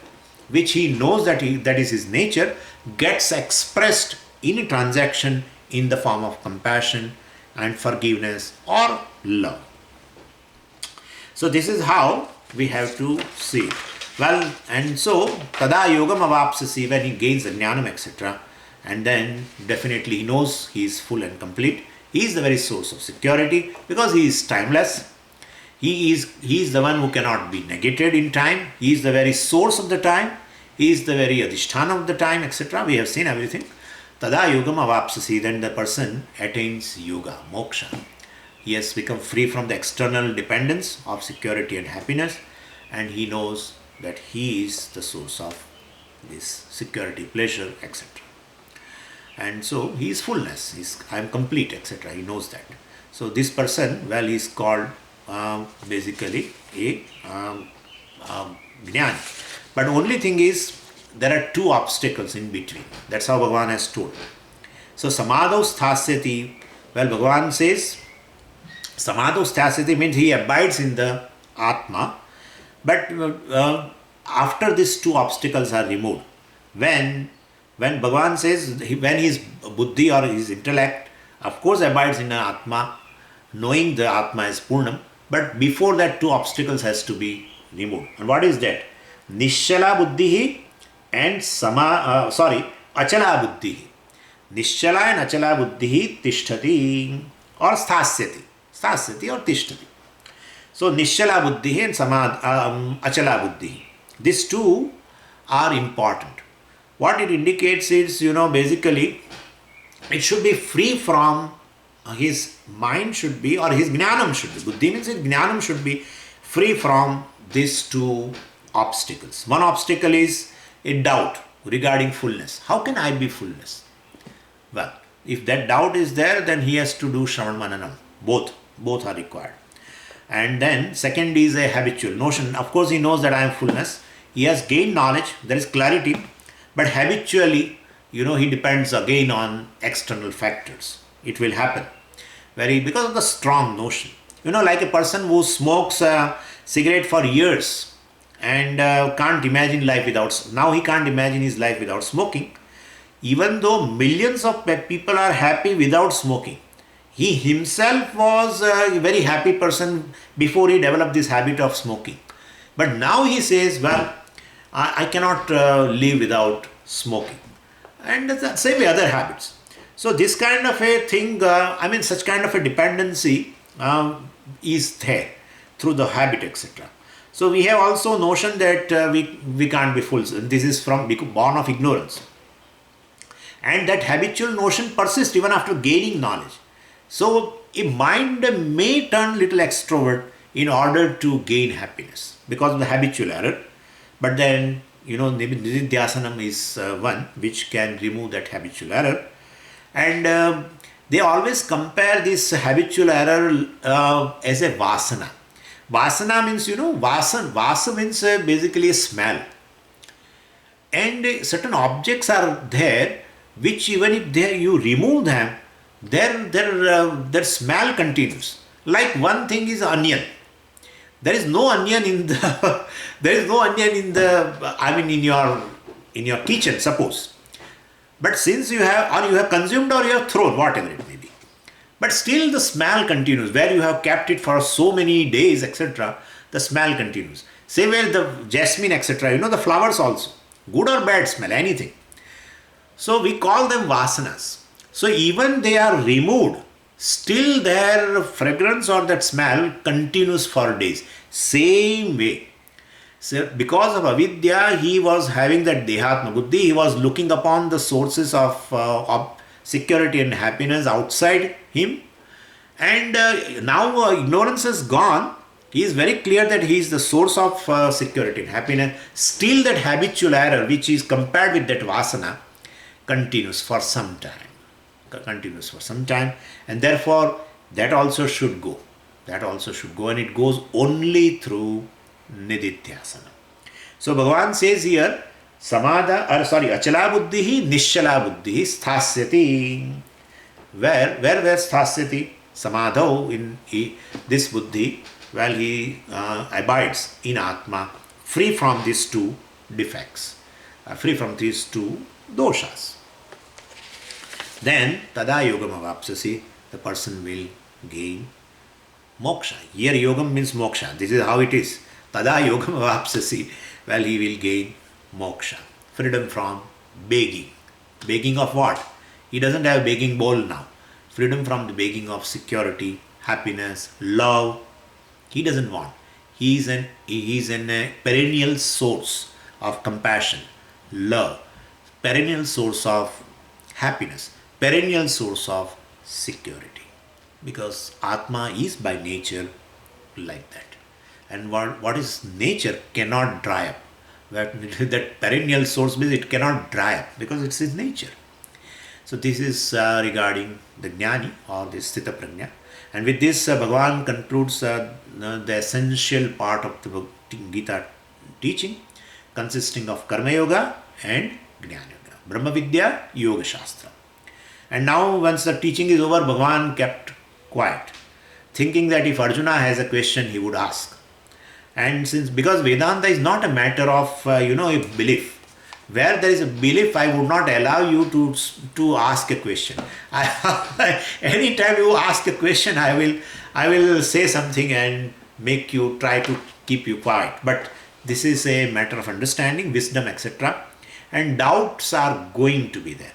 which he knows that is his nature, gets expressed in a transaction in the form of compassion and forgiveness or love. So this is how we have to see it. Well, and so tada yogam avapsasi, when he gains the jnanam, etc. And then definitely he knows he is full and complete. He is the very source of security because he is timeless. He is the one who cannot be negated in time. He is the very source of the time. He is the very adhisthana of the time, etc. We have seen everything. Tada yogam avapsasi, then the person attains yoga, moksha. He has become free from the external dependence of security and happiness, and he knows that he is the source of this security, pleasure, etc. And so he is fullness. I am complete, etc. He knows that. So this person, well, is called basically a jnani. But only thing is, there are two obstacles in between. That's how Bhagavan has told. So samadho sthasyati, well, Bhagavan says, samadho sthasyati means he abides in the Atma, but after these two obstacles are removed, when Bhagavan says, when his buddhi or his intellect, of course, abides in the Atma, knowing the Atma is Purnam, but before that, two obstacles has to be removed. And what is that? Nishala buddhihi and achala buddhihi. Nishala and achala buddhihi tishtati or sthasyati. Sthasyati or tishtati. So nishala buddhihi and achala buddhihi. These two are important. What it indicates is, basically, it should be free from, his mind should be, or his jnanam should be. Buddhi means his jnanam should be free from these two obstacles. One obstacle is a doubt regarding fullness. How can I be fullness? Well, if that doubt is there, then he has to do Shravan Mananam. Both are required. And then second is a habitual notion. Of course, he knows that I am fullness. He has gained knowledge. There is clarity. But habitually, he depends again on external factors. It will happen. Because of the strong notion. Like a person who smokes a cigarette for years and can't imagine life without, now he can't imagine his life without smoking. Even though millions of people are happy without smoking, he himself was a very happy person before he developed this habit of smoking. But now he says, well, I cannot live without smoking. And the same way other habits. So this kind of a thing, such kind of a dependency is there through the habit, etc. So we have also notion that we can't be full. This is born of ignorance. And that habitual notion persists even after gaining knowledge. So a mind may turn little extrovert in order to gain happiness because of the habitual error. But then Nididhyasanam is one which can remove that habitual error. And they always compare this habitual error as a vasana. Vasana means, vasa means basically a smell. And certain objects are there which even if you remove them, their smell continues. Like one thing is onion. There is no onion in the in your kitchen, suppose. But since you have consumed or you have thrown, whatever it may be, but still the smell continues. Where you have kept it for so many days, etc., the smell continues. Same way the jasmine, etc., the flowers also, good or bad smell, anything. So we call them vasanas. So even they are removed, still their fragrance or that smell continues for days. Same way. So because of avidya, he was having that dehatma buddhi, he was looking upon the sources of security and happiness outside him. And now ignorance is gone. He is very clear that he is the source of security and happiness. Still that habitual error which is compared with that vasana continues for some time. And therefore that also should go. And it goes only through nididhyasana. So Bhagavan says here, achala buddhihi nishala buddhihi sthasyati. Where sthasyati? Samadhau, in this buddhi, while he abides in Atma, free from these two defects, free from these two doshas. Then tada yogam avapsasi, the person will gain moksha. Here yogam means moksha. This is how it is. Tada yogam avapsasi, well, he will gain moksha. Freedom from begging. Begging of what? He doesn't have a begging bowl now. Freedom from the begging of security, happiness, love. He doesn't want. He is a perennial source of compassion, love, perennial source of happiness, perennial source of security. Because Atma is by nature like that. And what is nature cannot dry up. That perennial source means it cannot dry up because it's his nature. So this is regarding the jnani or the sthita prajna. And with this Bhagavan concludes the essential part of the Gita teaching, consisting of Karma Yoga and Jnana Yoga, Brahma Vidya, Yoga Shastra. And now once the teaching is over, Bhagavan kept quiet, thinking that if Arjuna has a question, he would ask. And because Vedanta is not a matter of a belief. Where there is a belief, I would not allow you to ask a question. Anytime you ask a question, I will say something and make you try to keep you quiet. But this is a matter of understanding, wisdom, etc. And doubts are going to be there.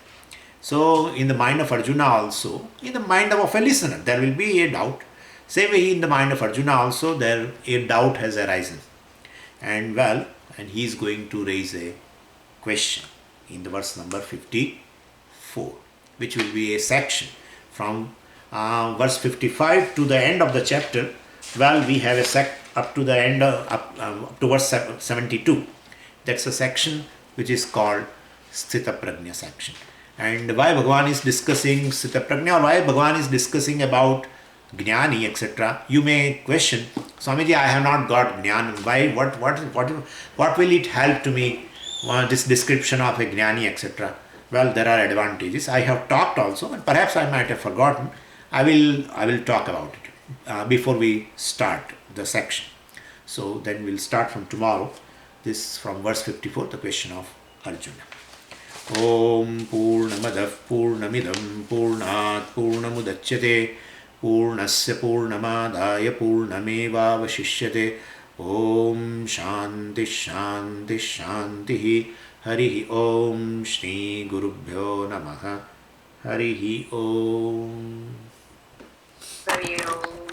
So in the mind of Arjuna also, in the mind of a listener, there will be a doubt. Same way in the mind of Arjuna also, a doubt has arisen. And he is going to raise a question in the verse number 54, which will be a section from verse 55 to the end of the chapter. We have a up to the end up to verse 72. That's a section which is called Sthita Prajna section. And why Bhagavan is discussing Sthita Prajna, or why Bhagavan is discussing about Jnani, etc. You may question, Swamiji, I have not got Jnana. Why? What will it help to me? This description of a Jnani, etc. Well, there are advantages. I have talked also, and perhaps I might have forgotten. I will talk about it before we start the section. So then we'll start from tomorrow. This from verse 54, the question of Arjuna. Om Purnamadav Purnamidam Purnat Purnamudachyate Purnasya Purnamadaya Purnameva Vashishyate. Om Shanti Shanti Shanti Harihi Om Shri Gurubhyo Namaha Harihi Om. Harihi Om.